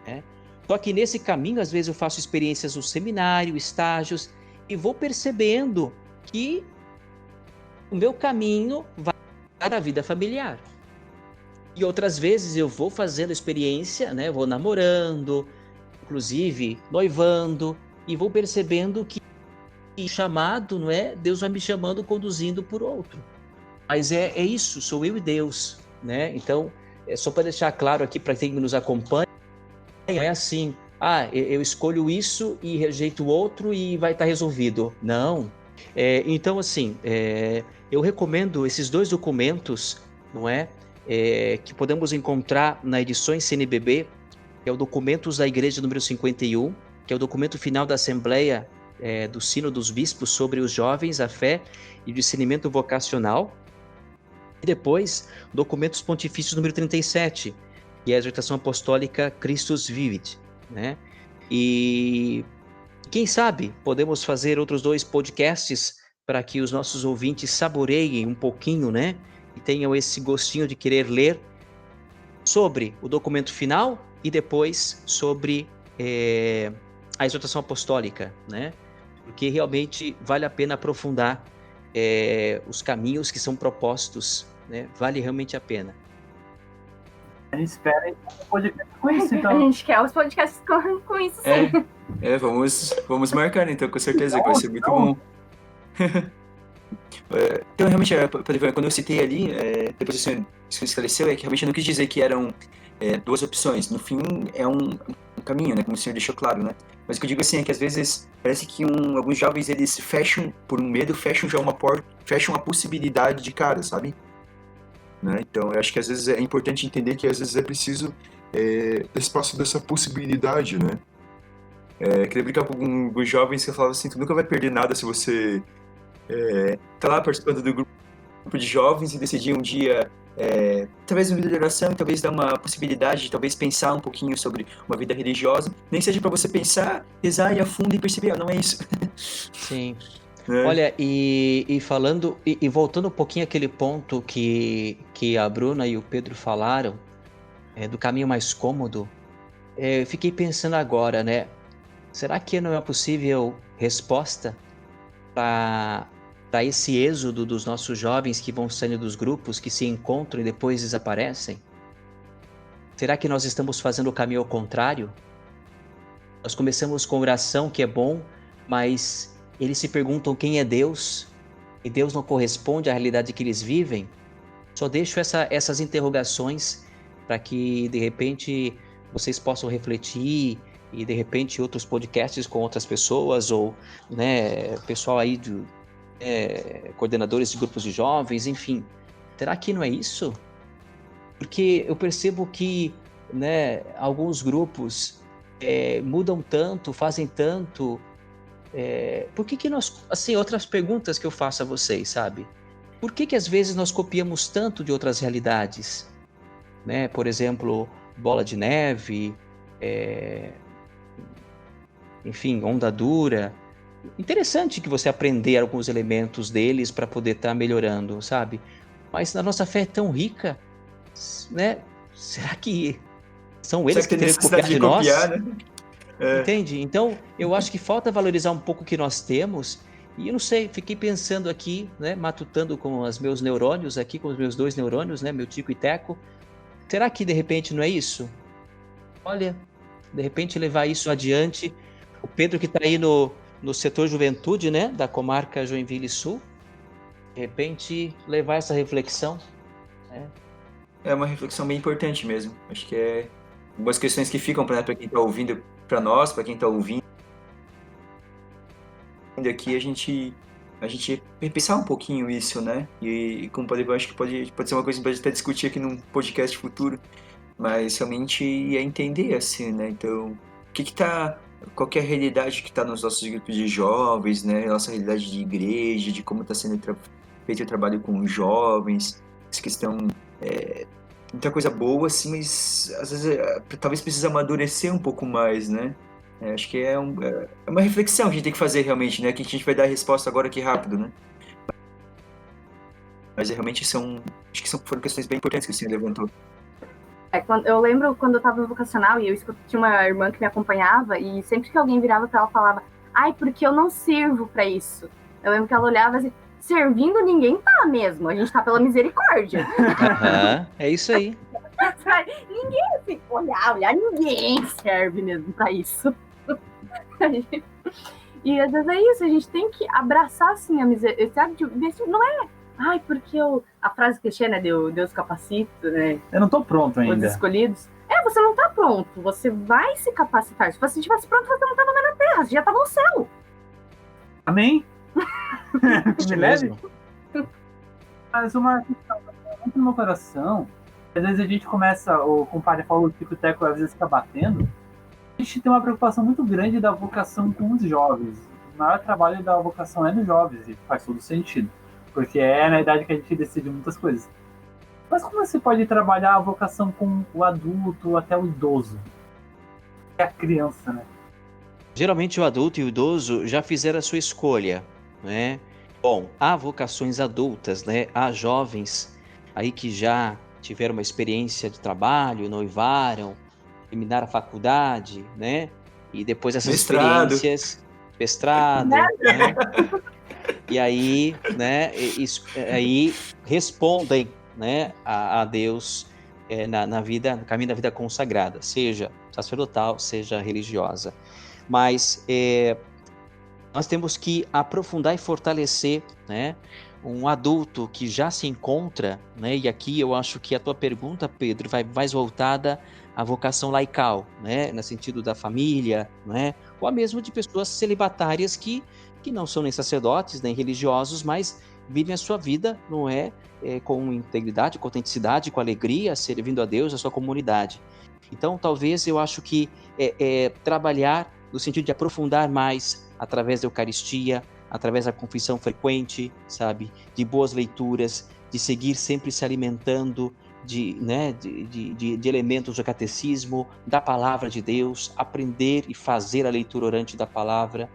Né? Só que nesse caminho, às vezes eu faço experiências no seminário, estágios, e vou percebendo que o meu caminho vai para a vida familiar. E outras vezes eu vou fazendo experiência, né, vou namorando, inclusive noivando, e vou percebendo que chamado, não é? Deus vai me chamando, conduzindo por outro. Mas é isso, sou eu e Deus, né? Então, só para deixar claro aqui para quem nos acompanha, não é assim, eu escolho isso e rejeito o outro e vai estar resolvido. Não. Então, assim, eu recomendo esses 2 documentos, não é? Que podemos encontrar na edição CNBB, que é o Documentos da Igreja número 51, que é o documento final da Assembleia do Sínodo dos Bispos sobre os jovens, a fé e o discernimento vocacional. E depois, Documentos Pontifícios número 37, que é a exortação apostólica Christus Vivit, né? E quem sabe podemos fazer outros 2 podcasts para que os nossos ouvintes saboreiem um pouquinho, né? E tenham esse gostinho de querer ler sobre o documento final e depois sobre a exortação apostólica, né? Porque realmente vale a pena aprofundar os caminhos que são propostos, né? Vale realmente a pena. A gente espera um podcast com isso, então. A gente quer os podcasts com isso, sim. Vamos marcar, então, com certeza, que vai ser muito bom. Então, realmente, quando eu citei ali, depois o senhor esclareceu, que realmente eu não quis dizer que eram 2 opções. No fim, é um caminho, né? Como o senhor deixou claro, né? Mas o que eu digo assim é que às vezes parece que alguns jovens, eles fecham, por um medo, fecham já uma porta, fecham a possibilidade de cara, sabe? Né? Então, eu acho que às vezes é importante entender que às vezes é preciso espaço dessa possibilidade, né? Queria brincar com alguns jovens que falavam assim, tu nunca vai perder nada se você tá lá participando do grupo de jovens e decidir um dia talvez uma vida de oração, talvez dar uma possibilidade de talvez pensar um pouquinho sobre uma vida religiosa, nem que seja para você pensar, rezar e a fundo e perceber, não é isso. Sim. Olha, e falando, e voltando um pouquinho àquele ponto que a Bruna e o Pedro falaram, do caminho mais cômodo, eu fiquei pensando agora, né? Será que não é possível resposta para esse êxodo dos nossos jovens que vão saindo dos grupos, que se encontram e depois desaparecem? Será que nós estamos fazendo o caminho ao contrário? Nós começamos com oração, que é bom, mas eles se perguntam quem é Deus, e Deus não corresponde à realidade que eles vivem. Só deixo essas interrogações para que, de repente, vocês possam refletir e, de repente, outros podcasts com outras pessoas, ou, né, pessoal aí coordenadores de grupos de jovens, enfim. Será que não é isso? Porque eu percebo que, né, alguns grupos mudam tanto, fazem tanto. Por que nós... Assim, outras perguntas que eu faço a vocês, sabe? Por que às vezes nós copiamos tanto de outras realidades? Né? Por exemplo, Bola de Neve, enfim, Onda Dura. Interessante que você aprender alguns elementos deles para poder estar melhorando, sabe? Mas a nossa fé é tão rica, né? Será que são eles que teriam que copiar de nós? Copiar, né? Entende? Então, eu acho que falta valorizar um pouco o que nós temos E eu não sei, fiquei pensando aqui, né, matutando com os meus neurônios aqui, com os meus 2 neurônios, né, meu Tico e Teco. Será que de repente não é isso? Olha, de repente levar isso adiante. O Pedro que está aí no setor juventude, né, da comarca Joinville Sul, de repente levar essa reflexão, né? É uma reflexão bem importante mesmo. Acho que é algumas questões que ficam para quem está ouvindo, para nós, para quem está ouvindo aqui, a gente repensar um pouquinho isso, né? E como eu acho que pode ser uma coisa que pode até discutir aqui num podcast futuro, mas realmente é entender assim, né? Então, qual que é a realidade que está nos nossos grupos de jovens, né? Nossa realidade de igreja, de como está sendo feito o trabalho com os jovens, essa questão muita coisa boa, assim, mas às vezes talvez precise amadurecer um pouco mais, né? Acho que é uma reflexão que a gente tem que fazer realmente, né? Que a gente vai dar a resposta agora aqui rápido, né? Mas realmente acho que foram questões bem importantes que o senhor levantou. Eu lembro quando eu tava no vocacional e tinha uma irmã que me acompanhava e sempre que alguém virava pra ela falava, ai, porque eu não sirvo pra isso. Eu lembro que ela olhava assim, servindo ninguém tá mesmo, a gente tá pela misericórdia. É isso aí. Ninguém, assim, olhar, ninguém serve mesmo pra isso. E às vezes é isso, a gente tem que abraçar assim a misericórdia, não é, ai, porque a frase clichê, né, Deus capacita, né? Eu não tô pronto Os ainda. escolhidos. Você não tá pronto, você vai se capacitar. Se você estivesse pronto, você não tava mais na terra, você já tava no céu. Amém? Isso Me leve? mesmo. Mas uma questão no meu coração, às vezes a gente começa, o compadre falou que o Teco às vezes fica batendo, a gente tem uma preocupação muito grande da vocação com os jovens. O maior trabalho da vocação é dos jovens, e faz todo sentido, porque é na idade que a gente decide muitas coisas. Mas como você pode trabalhar a vocação com o adulto até o idoso? É a criança, né? Geralmente o adulto e o idoso já fizeram a sua escolha, né? Bom, há vocações adultas, né? Há jovens aí que já tiveram uma experiência de trabalho, noivaram, terminaram a faculdade, né? E depois dessas Mestrado. experiências, mestrado, né? E aí, né? Aí respondem, né? A Deus na vida, no caminho da vida consagrada, seja sacerdotal, seja religiosa. Mas nós temos que aprofundar e fortalecer, né, um adulto que já se encontra, né, e aqui eu acho que a tua pergunta, Pedro, vai mais voltada à vocação laical, né, no sentido da família, né, ou mesmo de pessoas celibatárias que não são nem sacerdotes, nem religiosos, mas vivem a sua vida, não é, com integridade, com autenticidade, com alegria, servindo a Deus, a sua comunidade. Então, talvez eu acho que trabalhar no sentido de aprofundar mais através da Eucaristia, através da confissão frequente, sabe, de boas leituras, de seguir sempre se alimentando de elementos do catecismo, da palavra de Deus, aprender e fazer a leitura orante da palavra,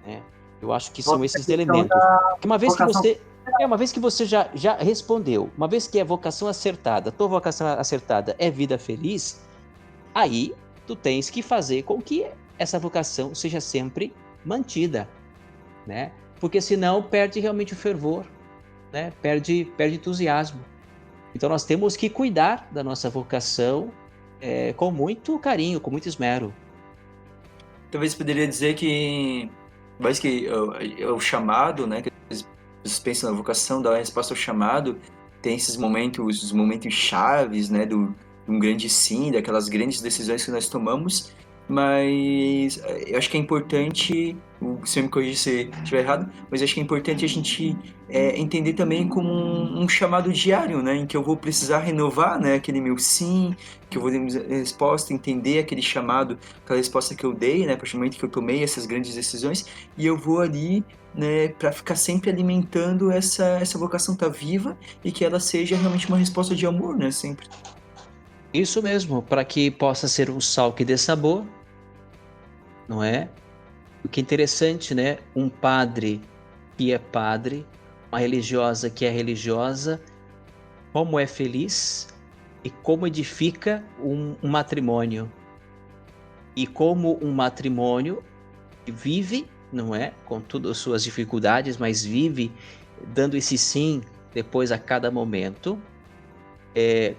né? Eu acho que são esses elementos. Uma vez que você já respondeu, uma vez que é vocação acertada, tua vocação acertada é vida feliz, aí tu tens que fazer com que essa vocação seja sempre mantida, né? Porque senão perde realmente o fervor, né? Perde entusiasmo. Então nós temos que cuidar da nossa vocação com muito carinho, com muito esmero. Talvez poderia dizer que o chamado, né? Que vocês pensam na vocação, dar a resposta ao chamado, tem esses momentos, os momentos chaves, né? De um grande sim, daquelas grandes decisões que nós tomamos. Mas eu acho que é importante, o senhor me corrija se estiver errado, mas eu acho que é importante a gente entender também como um chamado diário, né, em que eu vou precisar renovar, né, aquele meu sim, que eu vou dar resposta, entender aquele chamado, aquela resposta que eu dei, né, a partir do momento que eu tomei essas grandes decisões, e eu vou ali, né, para ficar sempre alimentando essa vocação tá viva e que ela seja realmente uma resposta de amor, né, sempre. Isso mesmo, para que possa ser um sal que dê sabor, não é? O que é interessante, né? Um padre que é padre, uma religiosa que é religiosa, como é feliz e como edifica um matrimônio. E como um matrimônio vive não é? Com todas as suas dificuldades, mas vive dando esse sim depois a cada momento.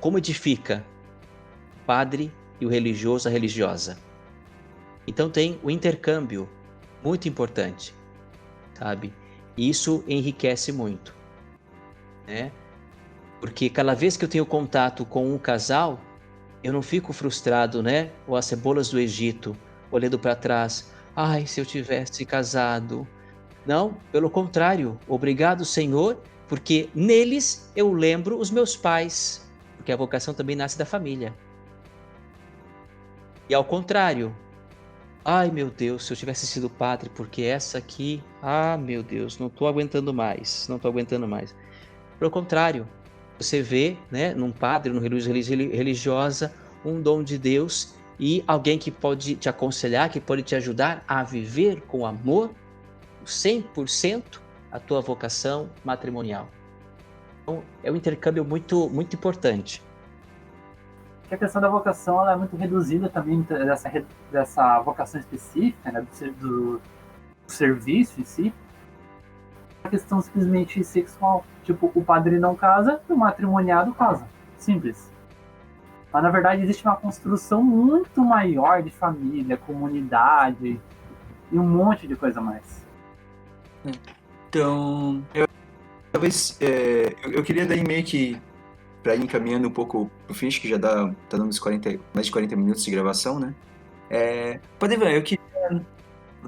Como edifica o padre e o religioso, a religiosa? Então tem o intercâmbio, muito importante, sabe? E isso enriquece muito, né? Porque cada vez que eu tenho contato com um casal, eu não fico frustrado, né? Ou as cebolas do Egito, olhando para trás. Ai, se eu tivesse casado. Não, pelo contrário. Obrigado, Senhor, porque neles eu lembro os meus pais. Porque a vocação também nasce da família. E ao contrário. Ai, meu Deus, se eu tivesse sido padre, porque essa aqui... Ah, meu Deus, não estou aguentando mais. Não estou aguentando mais. Pelo contrário. Você vê, né, num padre, numa religiosa, um dom de Deus e alguém que pode te aconselhar, que pode te ajudar a viver com amor 100% a tua vocação matrimonial. Então, é um intercâmbio muito, muito importante. Que a questão da vocação ela é muito reduzida também dessa vocação específica, né, do serviço em si. A questão simplesmente sexual. Tipo, o padre não casa e o matrimoniado casa. Simples. Mas na verdade existe uma construção muito maior de família, comunidade e um monte de coisa mais. Então, talvez eu queria daí meio que para ir encaminhando um pouco pro fim, acho que já tá dando uns mais de 40 minutos de gravação, né? Padre Ivan, eu queria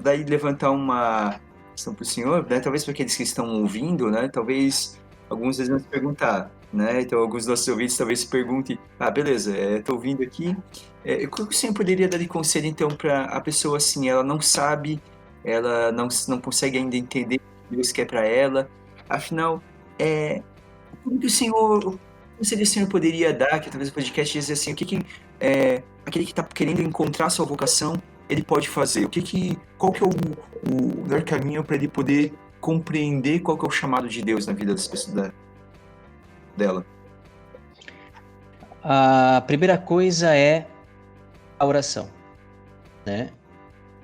daí levantar uma questão pro senhor, né? Talvez para aqueles que estão ouvindo, né? Talvez alguns deles vão se perguntar, né? Então alguns dos nossos ouvintes talvez se perguntem, beleza, tô ouvindo aqui, o que o senhor poderia dar de conselho então para a pessoa assim, ela não sabe, ela não consegue ainda entender o que Deus quer para ela, afinal, como que o conselho o senhor poderia dar, que talvez o podcast dizer assim, o que aquele que está querendo encontrar sua vocação, ele pode fazer? Qual que é o melhor caminho para ele poder compreender qual que é o chamado de Deus na vida das pessoas dela? A primeira coisa é a oração, né?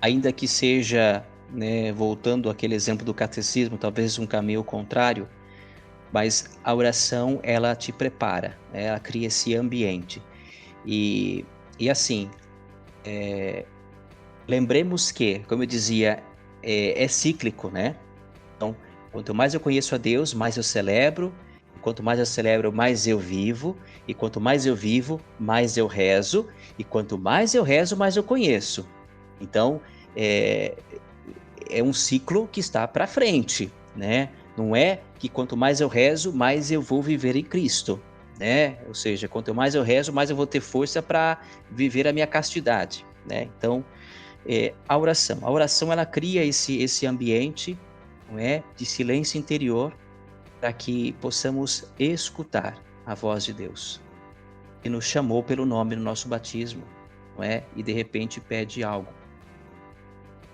Ainda que seja, né, voltando àquele exemplo do catecismo, talvez um caminho contrário, mas a oração, ela te prepara, né? Ela cria esse ambiente. E assim, lembremos que, como eu dizia, é cíclico, né? Então, quanto mais eu conheço a Deus, mais eu celebro. Quanto mais eu celebro, mais eu vivo. E quanto mais eu vivo, mais eu rezo. E quanto mais eu rezo, mais eu conheço. Então, é um ciclo que está para frente, né? Não é que quanto mais eu rezo, mais eu vou viver em Cristo, né? Ou seja, quanto mais eu rezo, mais eu vou ter força para viver a minha castidade, né? Então, a oração ela cria esse ambiente, não é, de silêncio interior, para que possamos escutar a voz de Deus, que nos chamou pelo nome no nosso batismo, não é? E de repente pede algo.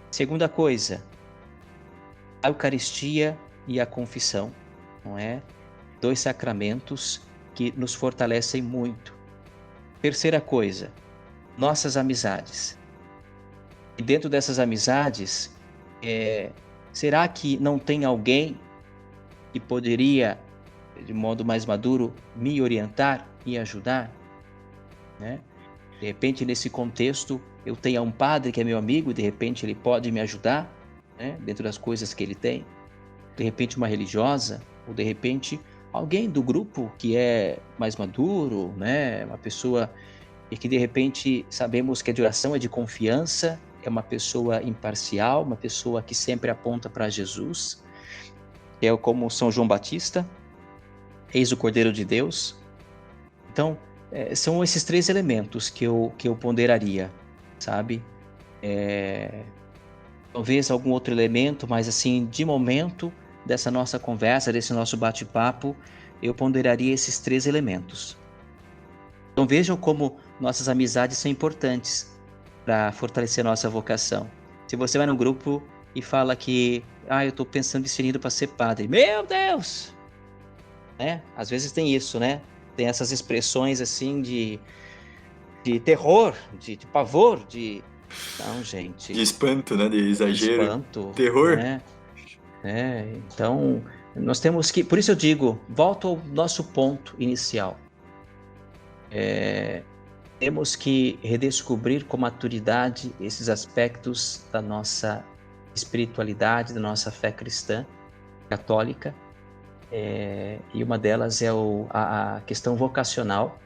Segunda coisa, a Eucaristia e a confissão, não é? 2 sacramentos que nos fortalecem muito. Terceira coisa, nossas amizades. E dentro dessas amizades, será que não tem alguém que poderia, de modo mais maduro, me orientar e ajudar, né? De repente, nesse contexto, eu tenho um padre que é meu amigo, de repente ele pode me ajudar, né? Dentro das coisas que ele tem. De repente, uma religiosa, ou de repente, alguém do grupo que é mais maduro, né? Uma pessoa que de repente sabemos que a de oração é de confiança, é uma pessoa imparcial, uma pessoa que sempre aponta para Jesus, é como São João Batista, eis o Cordeiro de Deus. Então, são esses 3 elementos que eu ponderaria, sabe? Talvez algum outro elemento, mas assim, de momento, dessa nossa conversa, desse nosso bate-papo, eu ponderaria esses 3 elementos. Então vejam como nossas amizades são importantes para fortalecer a nossa vocação. Se você vai num grupo e fala que eu estou pensando em ser indo para ser padre, meu Deus! Né? Às vezes tem isso, né? Tem essas expressões assim de terror, de pavor, de Então, gente, De espanto, né? De exagero. espanto, Terror. né? Então, nós temos que, por isso eu digo, volto ao nosso ponto inicial. Temos que redescobrir com maturidade esses aspectos da nossa espiritualidade, da nossa fé cristã, católica, e uma delas é a questão vocacional,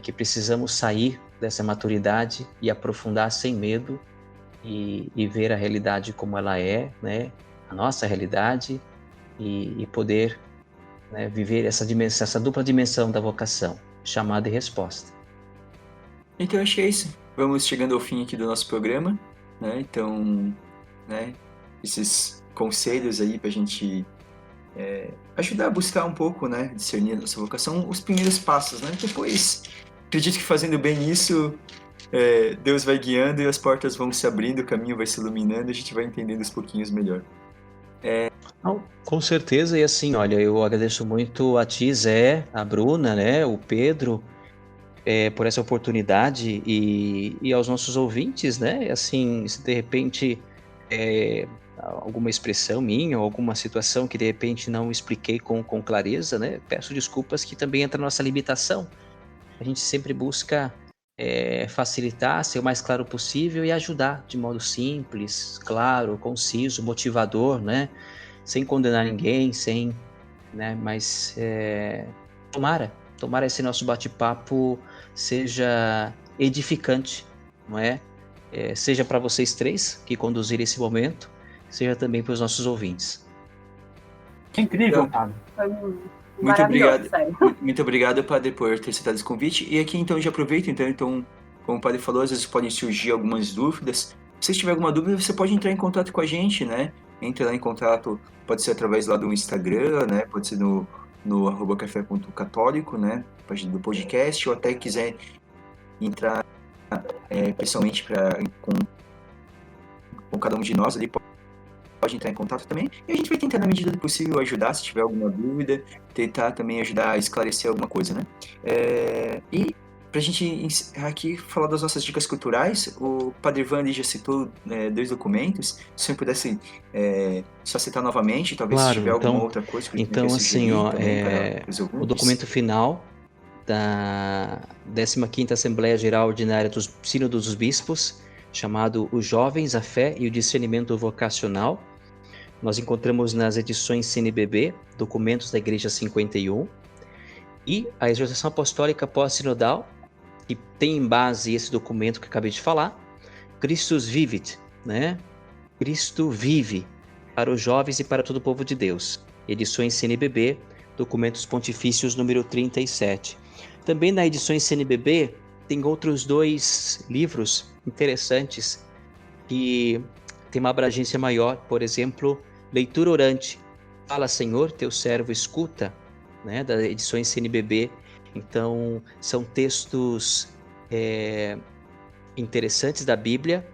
que precisamos sair dessa maturidade e aprofundar sem medo e ver a realidade como ela é, né? A nossa realidade e poder, né, viver essa dimensão, essa dupla dimensão da vocação, chamada e resposta. Então acho que é isso. Vamos chegando ao fim aqui do nosso programa, né? Então, né, esses conselhos aí pra gente ajudar a buscar um pouco, né, discernir a nossa vocação, os primeiros passos, né? Depois, acredito que fazendo bem isso, Deus vai guiando e as portas vão se abrindo, o caminho vai se iluminando, a gente vai entendendo uns pouquinhos melhor. Não, com certeza, e assim, olha, eu agradeço muito a ti, Zé, a Bruna, né, o Pedro, por essa oportunidade e aos nossos ouvintes, né, assim, se de repente alguma expressão minha ou alguma situação que de repente não expliquei com clareza, né, peço desculpas, que também entra a nossa limitação. A gente sempre busca facilitar, ser o mais claro possível e ajudar de modo simples, claro, conciso, motivador, né, sem condenar ninguém, né, mas tomara esse nosso bate-papo seja edificante, não é? Seja para vocês três que conduzirem esse momento, seja também para os nossos ouvintes. Que incrível, Então, Fábio. Foi muito maravilhoso, obrigado. sério. Muito obrigado, Padre, por ter aceitado esse convite. E aqui, então, já aproveito, então, como o Padre falou, às vezes podem surgir algumas dúvidas. Se você tiver alguma dúvida, você pode entrar em contato com a gente, né? Entra lá em contato, pode ser através lá do Instagram, né? Pode ser no @café.católico, né? Página do podcast, ou até quiser entrar pessoalmente com cada um de nós ali, pode entrar em contato também. E a gente vai tentar, na medida do possível, ajudar se tiver alguma dúvida, tentar também ajudar a esclarecer alguma coisa, né? E pra gente encerrar aqui, falar das nossas dicas culturais, o Padre Ivan ali já citou 2 documentos. Se o senhor pudesse só citar novamente, talvez se Claro, tiver alguma outra coisa que o senhor então quer assim, sugerir também para os o ouvintes. documento final da 15ª Assembleia Geral Ordinária do Sínodo dos Bispos, chamado Os Jovens, a Fé e o Discernimento Vocacional. Nós encontramos nas edições CNBB, Documentos da Igreja 51, e a Exortação Apostólica Pós-Sinodal, que tem em base esse documento que acabei de falar, Christus Vivit, né? Cristo vive, para os jovens e para todo o povo de Deus. Edições CNBB, Documentos Pontifícios número 37. Também na edições CNBB tem outros 2 livros interessantes que tem uma abrangência maior, por exemplo, Leitura Orante, Fala Senhor, teu servo escuta, né, das edições CNBB. Então, são textos interessantes da Bíblia,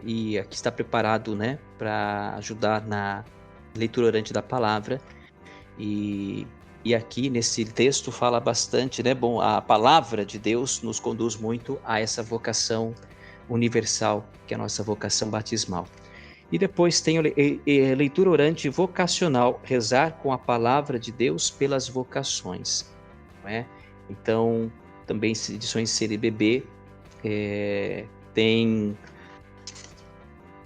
e aqui está preparado, né, para ajudar na leitura orante da palavra. E aqui nesse texto fala bastante, né? Bom, a palavra de Deus nos conduz muito a essa vocação universal, que é a nossa vocação batismal. E depois tem a leitura orante vocacional, rezar com a palavra de Deus pelas vocações, não é? Então, também edições CNBB tem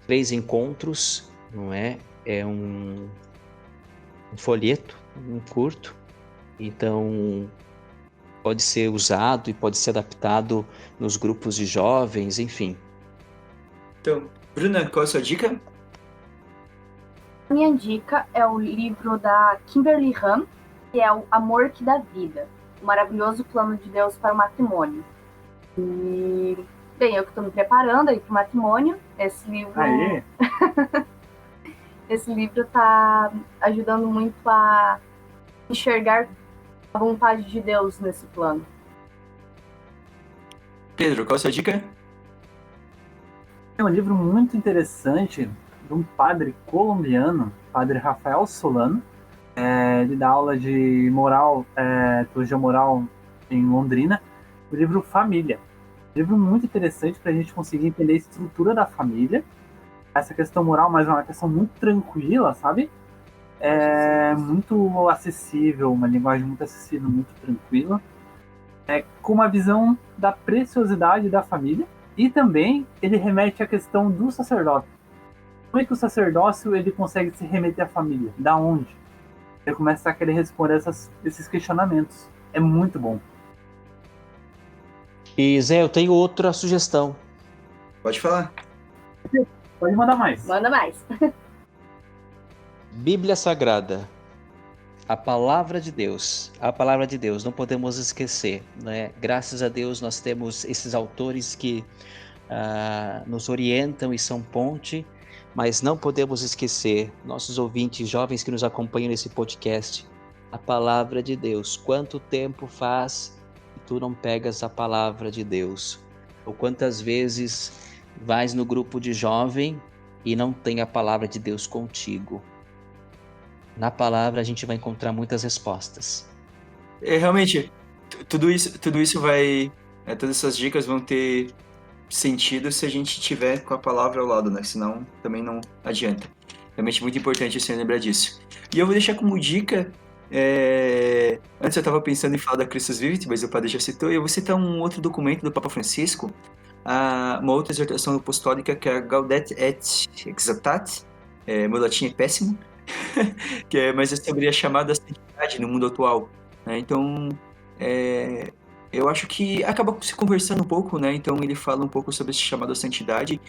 3 encontros, não é? É um folheto, um curto, então pode ser usado e pode ser adaptado nos grupos de jovens, enfim. Então, Bruna, qual é a sua dica? Minha dica é o livro da Kimberly Ham, que é O Amor que dá Vida, o maravilhoso plano de Deus para o matrimônio. E, bem, eu que estou me preparando aí para o matrimônio, esse livro... Aê! Esse livro está ajudando muito a enxergar a vontade de Deus nesse plano. Pedro, qual é a sua dica? É um livro muito interessante de um padre colombiano, Padre Rafael Solano. Ele dá aula de moral, teologia moral em Londrina. O livro Família. livro muito interessante para a gente conseguir entender a estrutura da família, essa questão moral, mas é uma questão muito tranquila, sabe? É muito acessível, uma linguagem muito acessível, muito tranquila, com uma visão da preciosidade da família, e também ele remete à questão do sacerdote. Como é que o sacerdócio ele consegue se remeter à família? Da onde? Ele começa a querer responder esses questionamentos. É muito bom. E Zé, eu tenho outra sugestão. Pode falar. Pode mandar mais. Manda mais. Bíblia Sagrada. A palavra de Deus, não podemos esquecer, né? Graças a Deus nós temos esses autores que nos orientam e são ponte, mas não podemos esquecer, nossos ouvintes jovens que nos acompanham nesse podcast, a palavra de Deus. Quanto tempo faz que tu não pegas a palavra de Deus? Ou quantas vezes vais no grupo de jovem e não tem a palavra de Deus contigo? Na palavra a gente vai encontrar muitas respostas. Realmente, tudo isso vai... todas essas dicas vão ter sentido se a gente tiver com a palavra ao lado, né? Senão também não adianta. Realmente muito importante você lembrar disso. E eu vou deixar como dica... Antes eu estava pensando em falar da Christus Vivit, mas o padre já citou, e eu vou citar um outro documento do Papa Francisco, uma outra exortação apostólica, que é a Gaudete et Exsultate, meu latim é péssimo, mas é sobre a chamada santidade no mundo atual, né? Então, eu acho que acaba se conversando um pouco, né? Então ele fala um pouco sobre esse chamado à santidade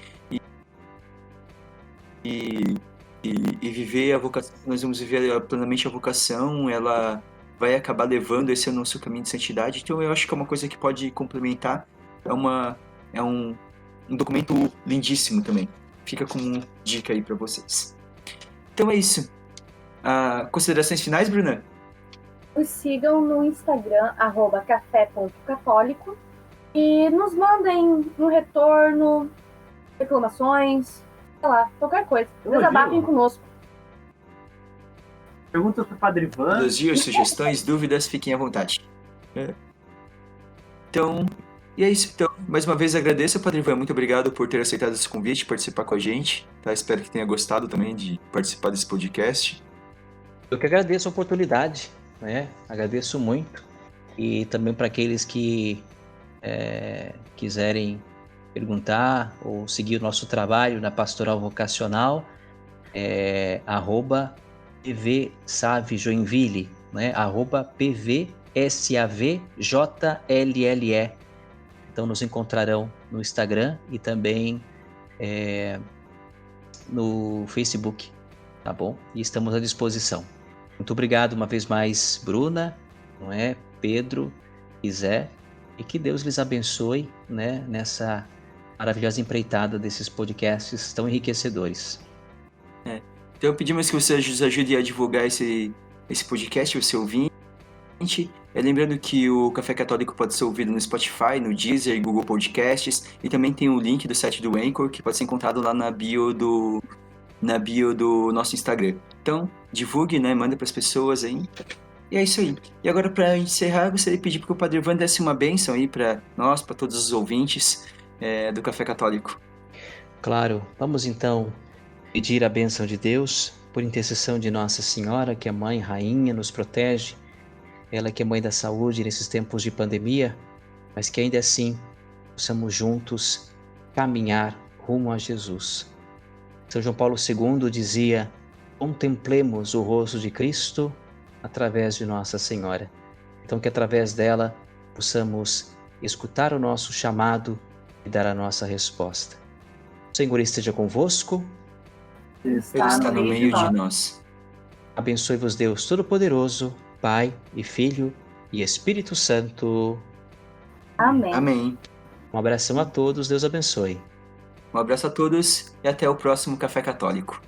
e viver a vocação. Nós vamos viver plenamente a vocação, ela vai acabar levando esse nosso caminho de santidade. Então eu acho que é uma coisa que pode complementar, é um documento lindíssimo também. Fica como dica aí para vocês. Então é isso. Considerações finais, Bruna? Nos sigam no Instagram, @café.católico, e nos mandem um retorno, reclamações, sei lá, qualquer coisa. Desabafem conosco. Perguntas para o Padre Ivan. Elogios, sugestões, dúvidas, fiquem à vontade. Então, e é isso. Então, mais uma vez agradeço, Padre Ivan. Muito obrigado por ter aceitado esse convite, participar com a gente. Tá? Espero que tenha gostado também de participar desse podcast. Eu que agradeço a oportunidade, né? Agradeço muito. E também para aqueles que quiserem perguntar ou seguir o nosso trabalho na Pastoral Vocacional, @pvsavejoinville, né? @pvsavjlle. Então nos encontrarão no Instagram e também no Facebook, tá bom? E estamos à disposição. Muito obrigado uma vez mais, Bruna, Pedro e Zé, e que Deus lhes abençoe, né, nessa maravilhosa empreitada desses podcasts tão enriquecedores. Então pedimos que você nos ajude a divulgar esse podcast, o seu ouvinte. Lembrando que o Café Católico pode ser ouvido no Spotify, no Deezer e Google Podcasts, e também tem o link do site do Anchor, que pode ser encontrado lá na bio do nosso Instagram. Então, divulgue, né? Manda para as pessoas aí. E é isso aí. E agora, para encerrar, eu gostaria de pedir para o Padre Ivan desse uma bênção aí para nós, para todos os ouvintes do Café Católico. Claro, vamos então pedir a bênção de Deus por intercessão de Nossa Senhora, que é Mãe, Rainha, nos protege. Ela que é Mãe da Saúde nesses tempos de pandemia, mas que ainda assim possamos juntos caminhar rumo a Jesus. São João Paulo II dizia: contemplemos o rosto de Cristo através de Nossa Senhora. Então que através dela possamos escutar o nosso chamado e dar a nossa resposta. O Senhor esteja convosco. Ele está no meio de nós. Abençoe-vos Deus Todo-Poderoso, Pai e Filho e Espírito Santo. Amém. Amém. Um abração a todos, Deus abençoe. Um abraço a todos e até o próximo Café Católico.